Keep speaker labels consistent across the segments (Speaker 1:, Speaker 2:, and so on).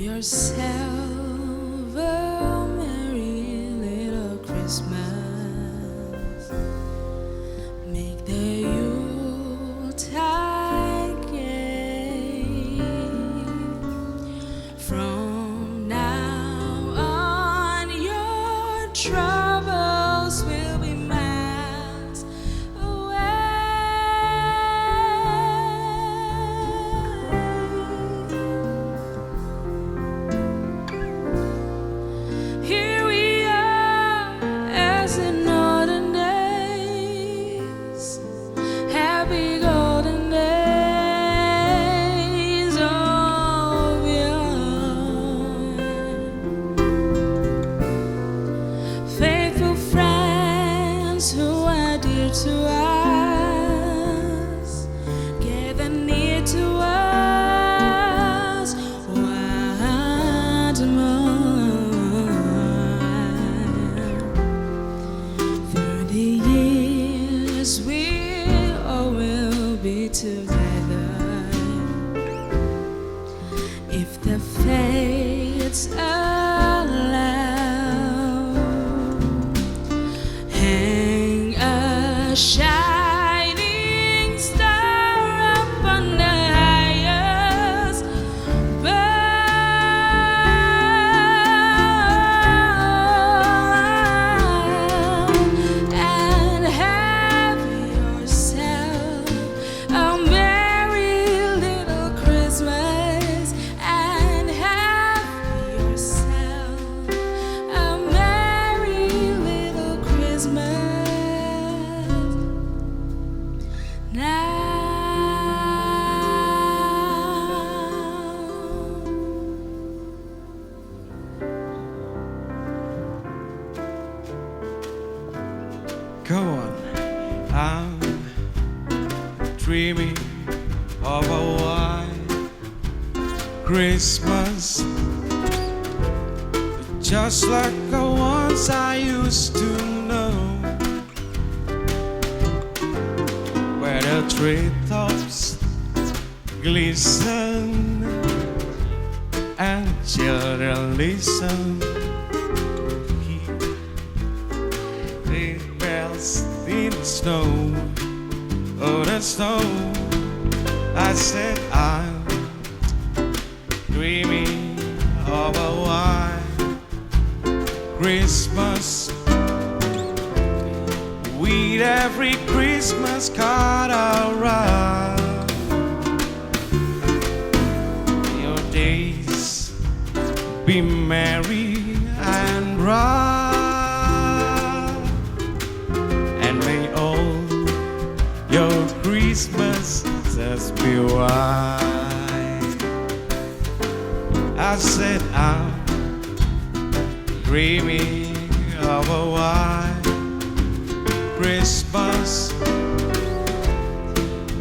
Speaker 1: yourself a merry little Christmas. Make the Yuletide gay. From now on, your troubles will be miles away. Here we are, as in olden days, happy golden days of yore. Faithful friends who are dear to us, gather near to us once more. Through the years we all will be together, if the fates allow. Hang a shining star upon the highest bough, and have yourself a merry little Christmas, and have yourself a merry little Christmas now.
Speaker 2: Go on. I'm dreaming of a white Christmas, just like the ones I used to know, where the treetops glisten and children listen. The bells in the snow, oh the snow. I said I'm dreaming of a white Christmas, with every Christmas card around. Your days be merry and bright, and may all your Christmases be white. I said I'm dreaming of a white Christmas,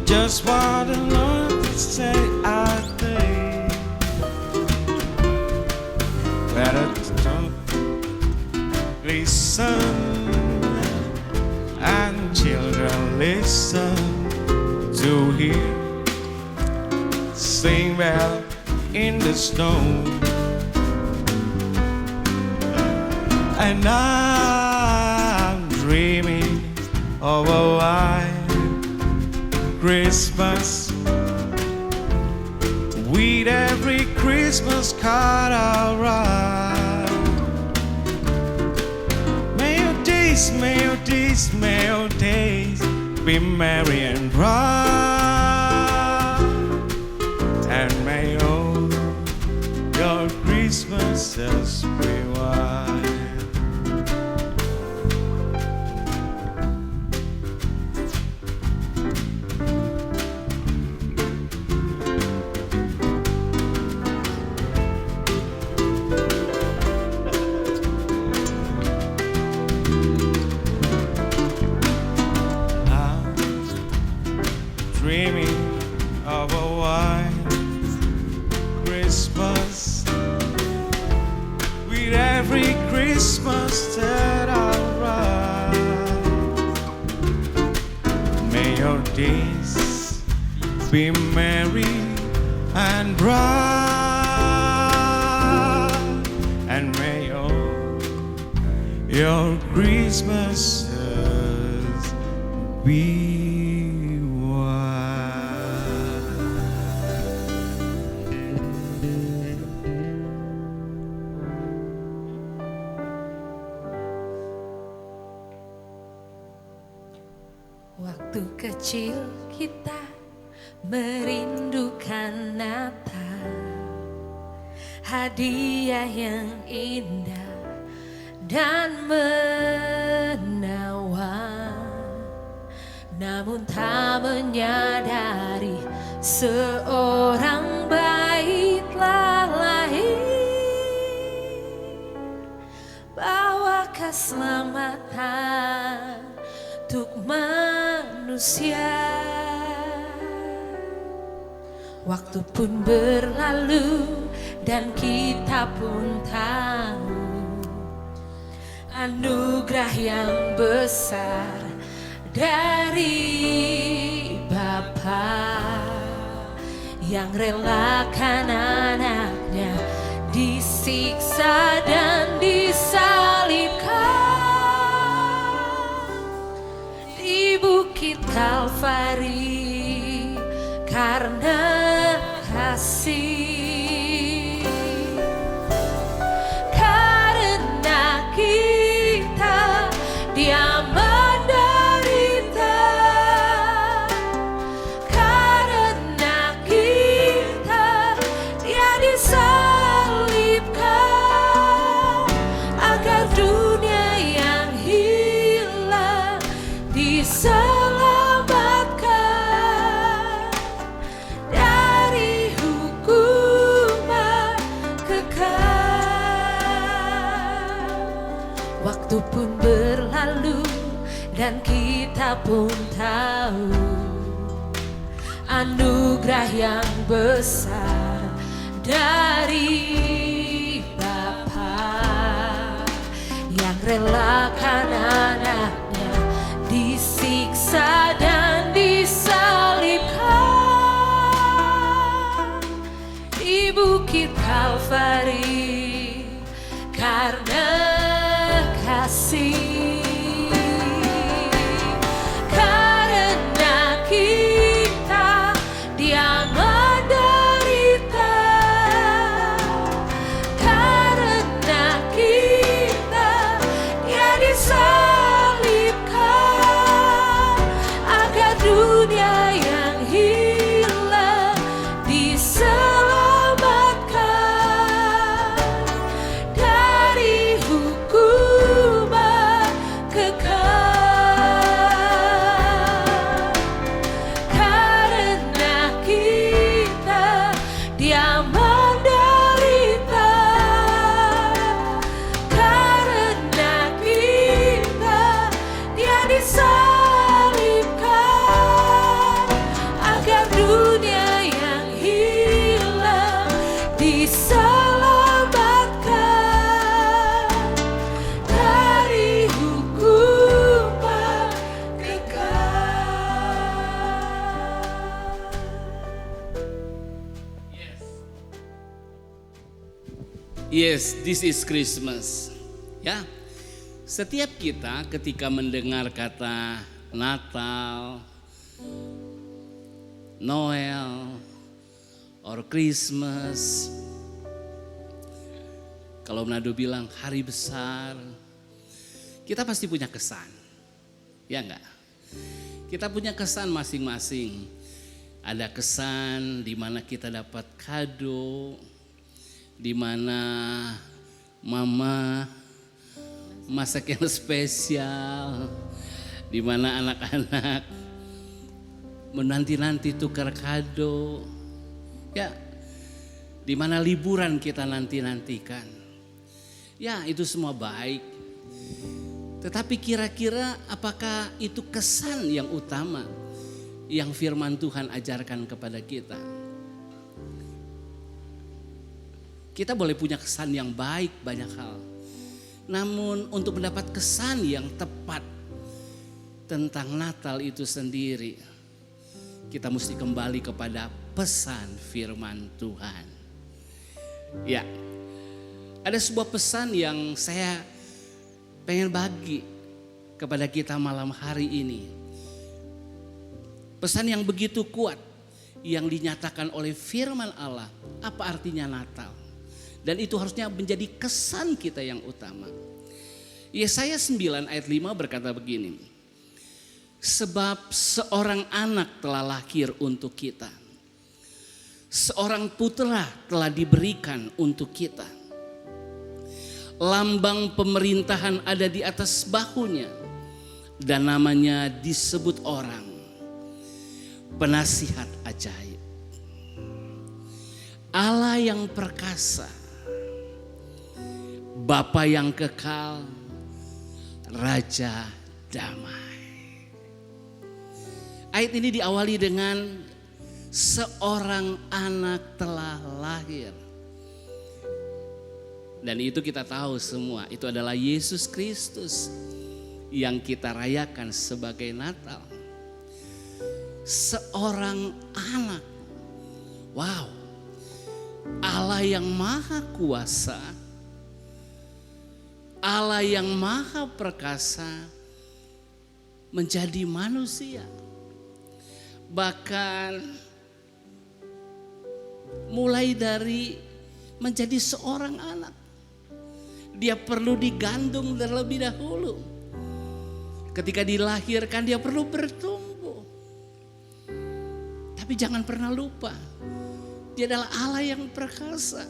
Speaker 2: just what the Lord say I think. Where the top listen and children listen to hear sing well in the snow. And I'm dreaming of a white Christmas, with every Christmas card I'll write. May your days, may your days, may your days be merry and bright, and may all your Christmases be white. Dreaming of a white Christmas, with every Christmas that I write. May your days be merry and bright, your Christmases be white.
Speaker 1: Waktu kecil kita merindukan Natal, hadiah yang indah dan menawan. Namun tak menyadari seorang bayi telah lahir, bawa keselamatan untuk manusia. Waktu pun berlalu dan kita pun tahu anugerah yang besar dari Bapa yang relakan anaknya disiksa dan disalibkan di Bukit Kalvari karena kasih, karena kita Dia menderita, karena kita Dia disalibkan agar dunia yang hilang diselamatkan dari hukuman kekal. Waktu pun berlalu dan kita pun tahu anugerah yang besar dari Bapa yang relakan anaknya disiksa dan disalibkan di Bukit Kalvari karena kasih, karena kita Dia menderita, karena kita Dia disalibkan agar dunia yang hilang diselamatkan dari hukuman kekal. Karena kita Dia menderita, karena kita Dia disalibkan agar dunia yang hilang diselamatkan dari hukuman kekal.
Speaker 3: Yes, this is Christmas. Ya, setiap kita ketika mendengar kata Natal, Noel, or Christmas, kalau Manado bilang hari besar, kita pasti punya kesan, ya enggak? Kita punya kesan masing-masing. Ada kesan di mana kita dapat kado, di mana mama masak yang spesial, di mana anak-anak menanti-nanti tukar kado, ya, di mana liburan kita nanti-nantikan. Ya, itu semua baik. Tetapi kira-kira apakah itu kesan yang utama yang firman Tuhan ajarkan kepada kita? Kita boleh punya kesan yang baik banyak hal. Namun untuk mendapat kesan yang tepat tentang Natal itu sendiri, kita mesti kembali kepada pesan firman Tuhan. Ya, ada sebuah pesan yang saya pengen bagi kepada kita malam hari ini. Pesan yang begitu kuat yang dinyatakan oleh firman Allah. Apa artinya Natal? Dan itu harusnya menjadi kesan kita yang utama. Yesaya 9 ayat 5 berkata begini. Sebab seorang anak telah lahir untuk kita. Seorang putra telah diberikan untuk kita. Lambang pemerintahan ada di atas bahunya. Dan namanya disebut orang penasihat ajaib. Allah yang perkasa. Bapa yang kekal. Raja damai. Ayat ini diawali dengan seorang anak telah lahir. Dan itu kita tahu semua, itu adalah Yesus Kristus yang kita rayakan sebagai Natal. Seorang anak. Wow. Allah yang maha kuasa. Allah yang maha perkasa menjadi manusia. Bahkan mulai dari menjadi seorang anak. Dia perlu digandung terlebih dahulu. Ketika dilahirkan dia perlu bertumbuh. Tapi jangan pernah lupa, dia adalah Allah yang perkasa.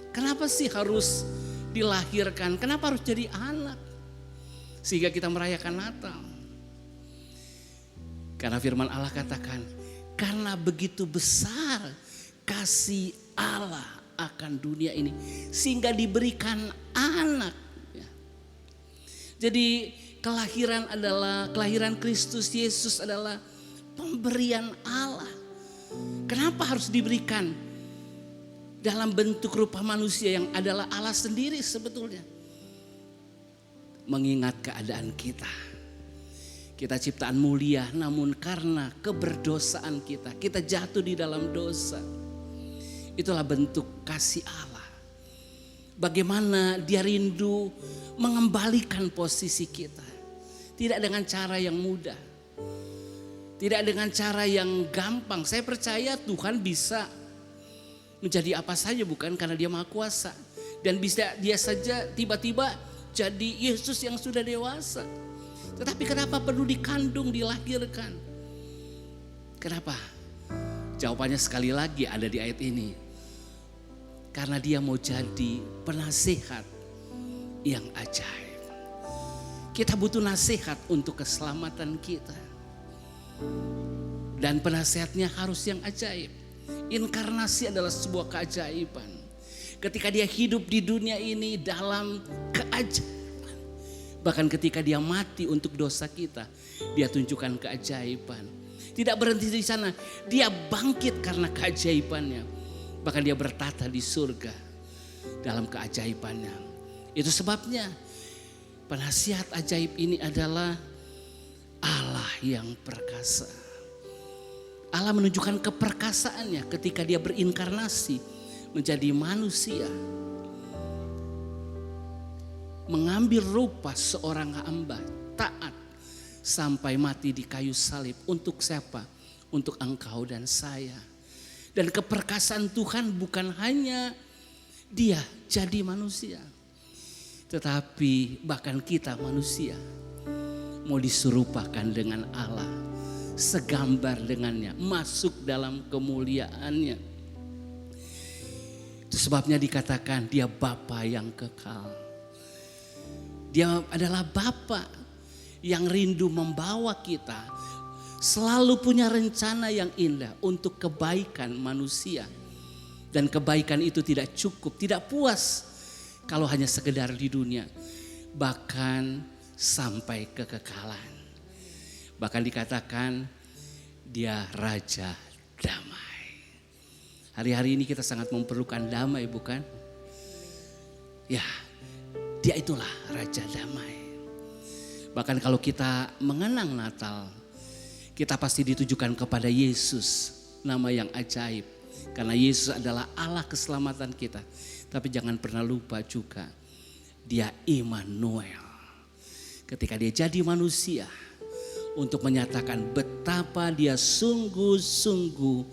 Speaker 3: Kenapa sih harus dilahirkan? Kenapa harus jadi anak? Sehingga kita merayakan Natal. Karena firman Allah katakan, karena begitu besar kasih Allah akan dunia ini, sehingga diberikan anak. Jadi kelahiran Kristus Yesus adalah pemberian Allah. Kenapa harus diberikan dalam bentuk rupa manusia yang adalah Allah sendiri sebetulnya? Mengingat keadaan kita. Kita ciptaan mulia, namun karena keberdosaan kita jatuh di dalam dosa. Itulah bentuk kasih Allah. Bagaimana dia rindu mengembalikan posisi kita. Tidak dengan cara yang mudah. Tidak dengan cara yang gampang. Saya percaya Tuhan bisa menjadi apa saja, bukan karena dia maha kuasa. Dan bisa dia saja tiba-tiba jadi Yesus yang sudah dewasa. Tetapi kenapa perlu dikandung, dilahirkan? Kenapa? Jawabannya sekali lagi ada di ayat ini. Karena dia mau jadi penasihat yang ajaib. Kita butuh nasihat untuk keselamatan kita. Dan penasihatnya harus yang ajaib. Inkarnasi adalah sebuah keajaiban. Ketika dia hidup di dunia ini dalam keajaiban. Bahkan ketika dia mati untuk dosa kita, dia tunjukkan keajaiban. Tidak berhenti di sana, dia bangkit karena keajaibannya. Bahkan dia bertata di surga dalam keajaibannya. Itu sebabnya penasihat ajaib ini adalah Allah yang perkasa. Allah menunjukkan keperkasaannya ketika dia berinkarnasi menjadi manusia. Mengambil rupa seorang hamba taat sampai mati di kayu salib. Untuk siapa? Untuk engkau dan saya. Dan keperkasaan Tuhan bukan hanya dia jadi manusia, tetapi bahkan kita manusia mau diserupakan dengan Allah, segambar dengannya, masuk dalam kemuliaannya. Itu sebabnya dikatakan dia Bapa yang kekal. Dia adalah Bapa yang rindu membawa kita, selalu punya rencana yang indah untuk kebaikan manusia. Dan kebaikan itu tidak cukup, tidak puas kalau hanya sekedar di dunia. Bahkan sampai kekekalan. Bahkan dikatakan dia Raja Damai. Hari-hari ini kita sangat memerlukan damai, bukan? Ya, dia itulah Raja Damai. Bahkan kalau kita mengenang Natal, kita pasti ditujukan kepada Yesus, nama yang ajaib. Karena Yesus adalah Allah keselamatan kita. Tapi jangan pernah lupa juga, Dia Immanuel. Ketika dia jadi manusia, untuk menyatakan betapa dia sungguh-sungguh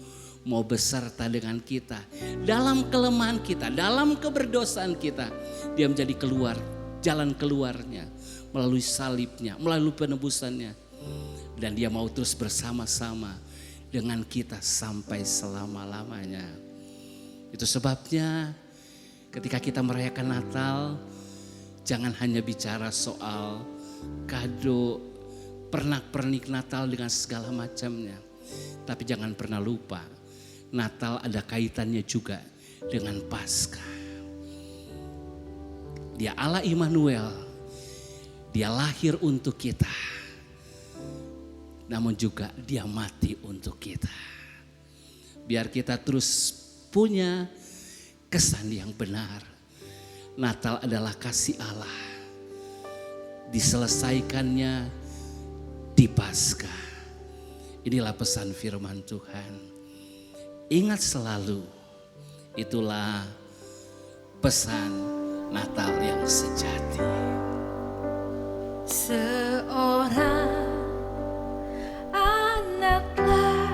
Speaker 3: mau beserta dengan kita. Dalam kelemahan kita, dalam keberdosaan kita, dia menjadi jalan keluarnya. Melalui salibnya, melalui penebusannya. Dan dia mau terus bersama-sama dengan kita sampai selama-lamanya. Itu sebabnya ketika kita merayakan Natal, jangan hanya bicara soal kado, pernak-pernik Natal dengan segala macamnya. Tapi jangan pernah lupa, Natal ada kaitannya juga dengan Paskah. Dia Allah Immanuel, dia lahir untuk kita. Namun juga dia mati untuk kita. Biar kita terus punya kesan yang benar. Natal adalah kasih Allah. Diselesaikannya di Paskah. Inilah pesan firman Tuhan. Ingat selalu, itulah pesan Natal yang sejati.
Speaker 1: Seorang anaklah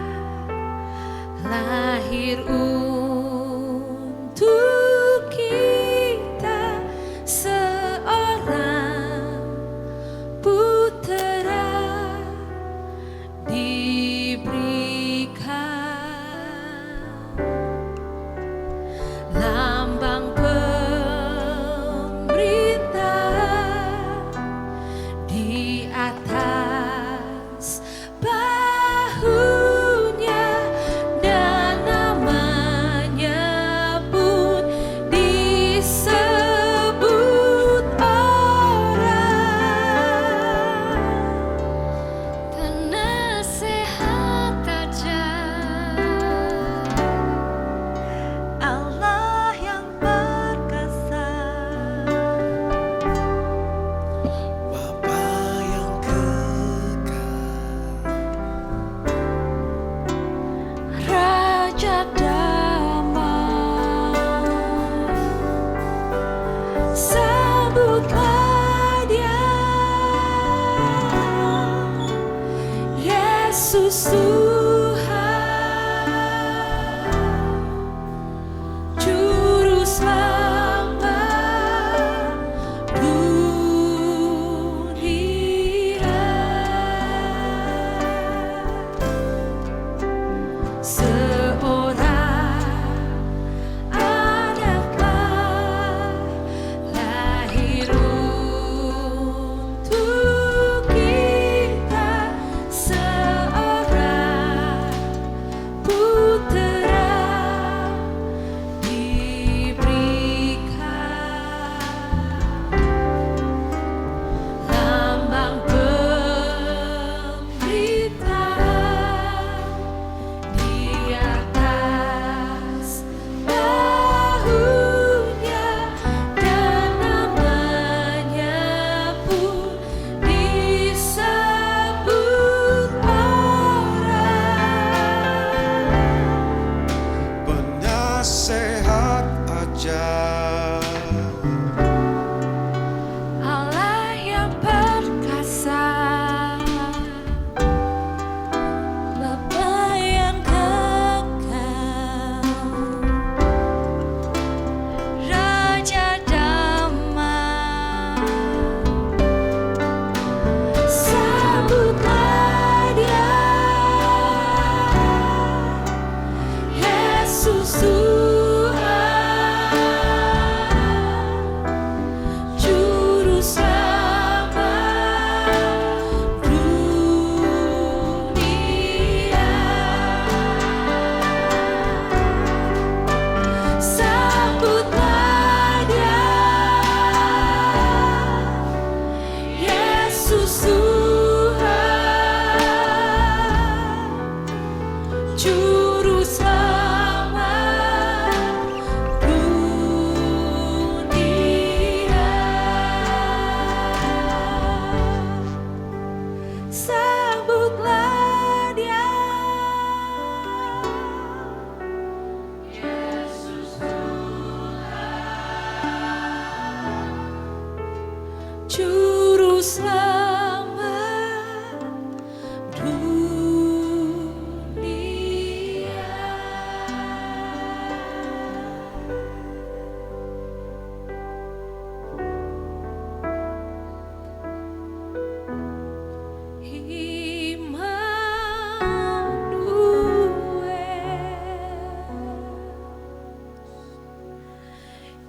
Speaker 1: lahir untuk kita, seorang putera diberikan, lambang pemerintah di atas bahunya, dan namanya pun disebut orang penasehat ajaib, Allah yang perkasa,
Speaker 2: Bapa yang kekal,
Speaker 1: Raja damai. Sambutlah Dia, Yesus Tuhan, Juru Selamat dunia. Seorang anaklah lahir untuk kita, seorang putera diberikan, lambang pemerintah di atas bahunya, dan namanya pun disebut orang
Speaker 2: penasehat ajaib,
Speaker 1: Allah yang perkasa, Bapa yang kekal, Raja damai. Sambutlah Dia, Yesus Tuhan, Juru Selamat dunia. Sambutlah Dia, Yesus Tuhan, Juru Selamat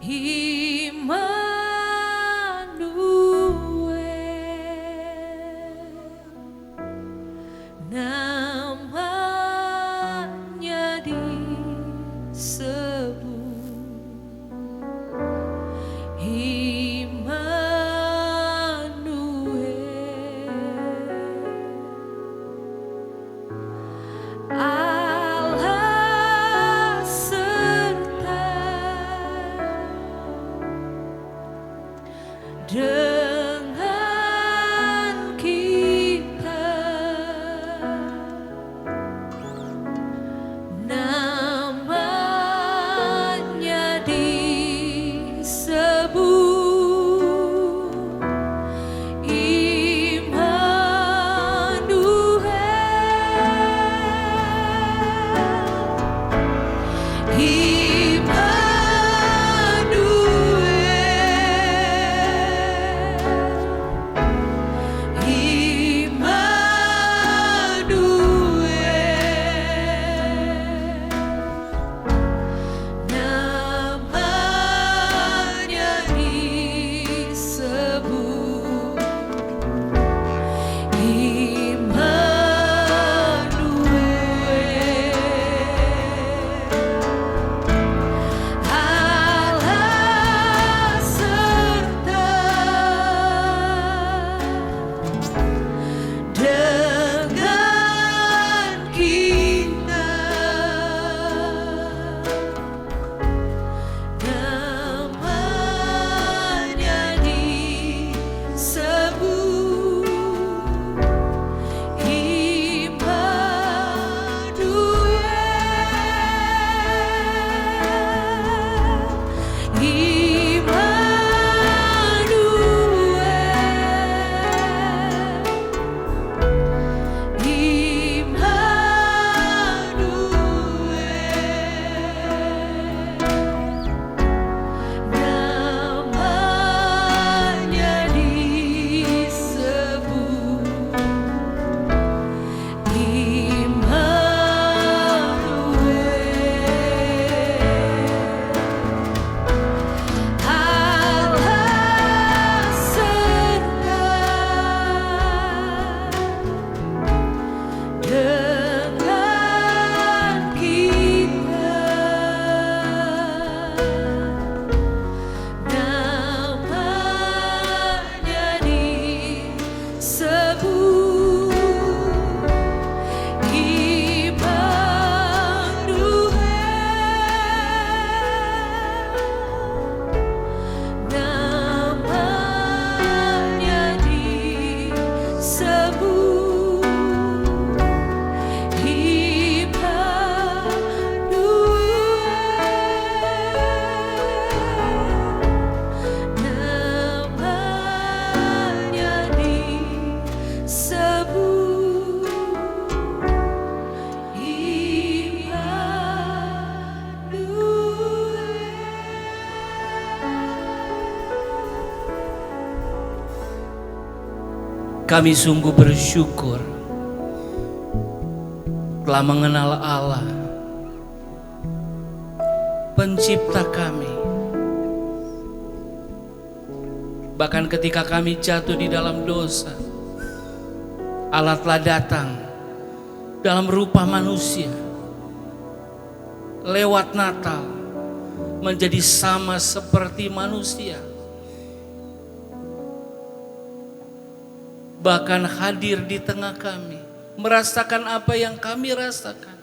Speaker 1: Immanuel, namanya disebut Immanuel, Allah serta dengan kita, namanya disebut Allah serta dengan kita, namanya disebut
Speaker 3: Kami sungguh bersyukur telah mengenal Allah, pencipta kami. Bahkan ketika kami jatuh di dalam dosa, Allah telah datang dalam rupa manusia, lewat Natal menjadi sama seperti manusia, bahkan hadir di tengah kami, merasakan apa yang kami rasakan,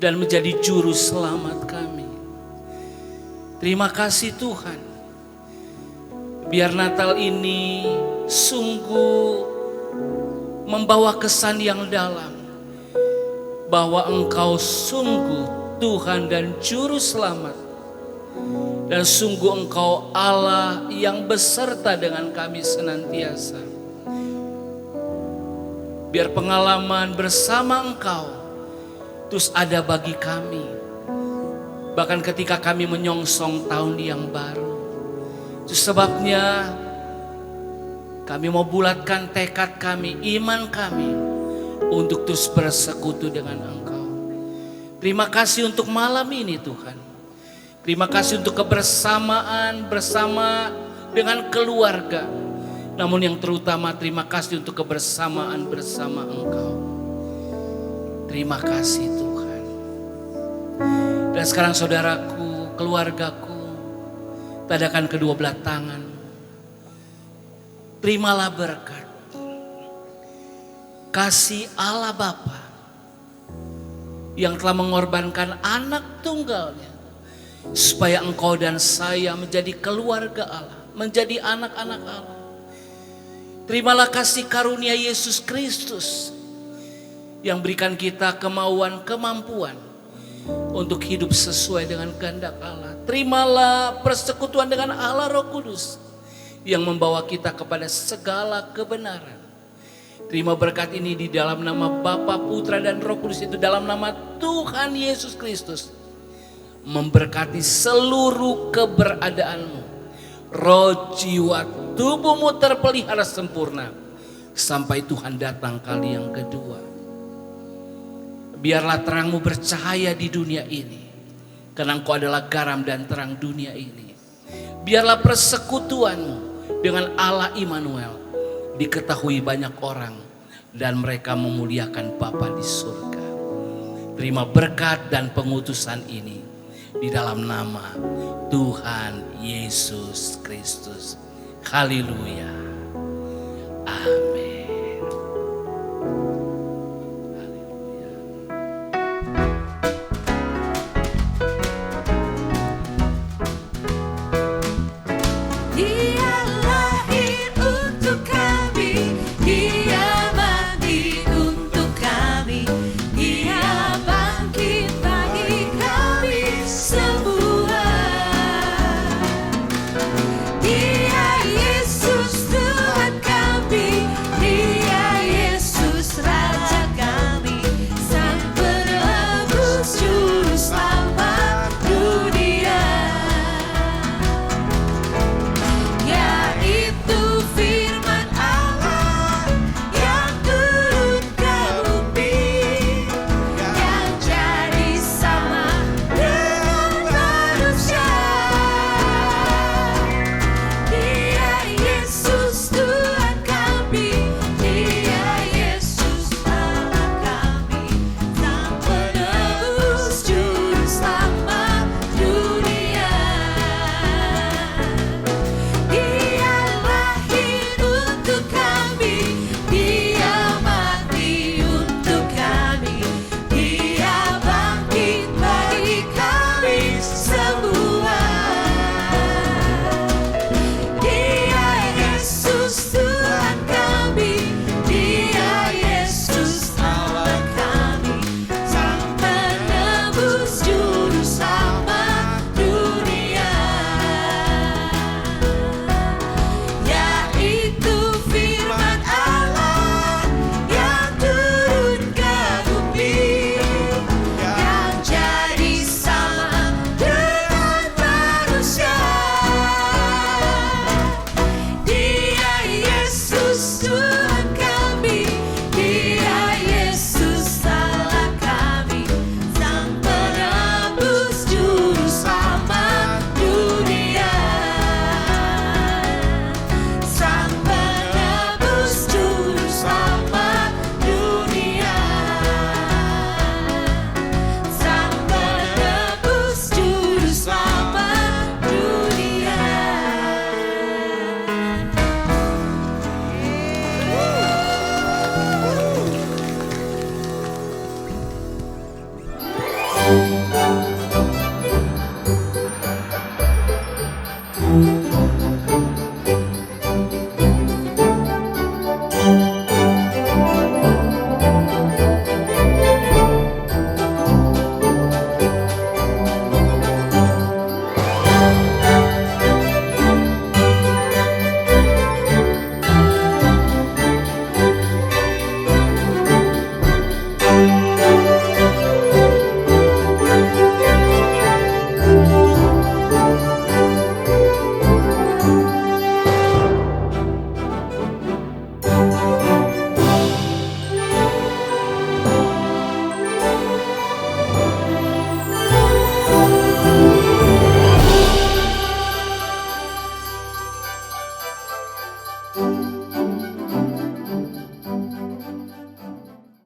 Speaker 3: dan menjadi juru selamat kami. Terima kasih Tuhan. Biar Natal ini sungguh membawa kesan yang dalam, bahwa Engkau sungguh Tuhan dan juru selamat, dan sungguh Engkau Allah yang beserta dengan kami senantiasa. Biar pengalaman bersama Engkau terus ada bagi kami, bahkan ketika kami menyongsong tahun yang baru. Itu sebabnya kami mau bulatkan tekad kami, iman kami untuk terus bersekutu dengan Engkau. Terima kasih untuk malam ini Tuhan. Terima kasih untuk kebersamaan bersama dengan keluarga. Namun yang terutama terima kasih untuk kebersamaan bersama Engkau. Terima kasih Tuhan. Dan sekarang saudaraku, keluargaku, tadakan kedua belah tangan. Terimalah berkat kasih Allah Bapa yang telah mengorbankan anak tunggalnya supaya engkau dan saya menjadi keluarga Allah, menjadi anak-anak Allah. Terimalah kasih karunia Yesus Kristus yang berikan kita kemauan, kemampuan untuk hidup sesuai dengan kehendak Allah. Terimalah persekutuan dengan Allah Roh Kudus yang membawa kita kepada segala kebenaran. Terima berkat ini di dalam nama Bapa, Putra dan Roh Kudus, itu dalam nama Tuhan Yesus Kristus. Memberkati seluruh keberadaanmu, roh, jiwa, tubuhmu terpelihara sempurna sampai Tuhan datang kali yang kedua. Biarlah terangmu bercahaya di dunia ini, karena engkau adalah garam dan terang dunia ini. Biarlah persekutuanmu dengan Allah Immanuel diketahui banyak orang dan mereka memuliakan Bapa di surga. Terima berkat dan pengutusan ini di dalam nama Tuhan Yesus Kristus. Haleluya.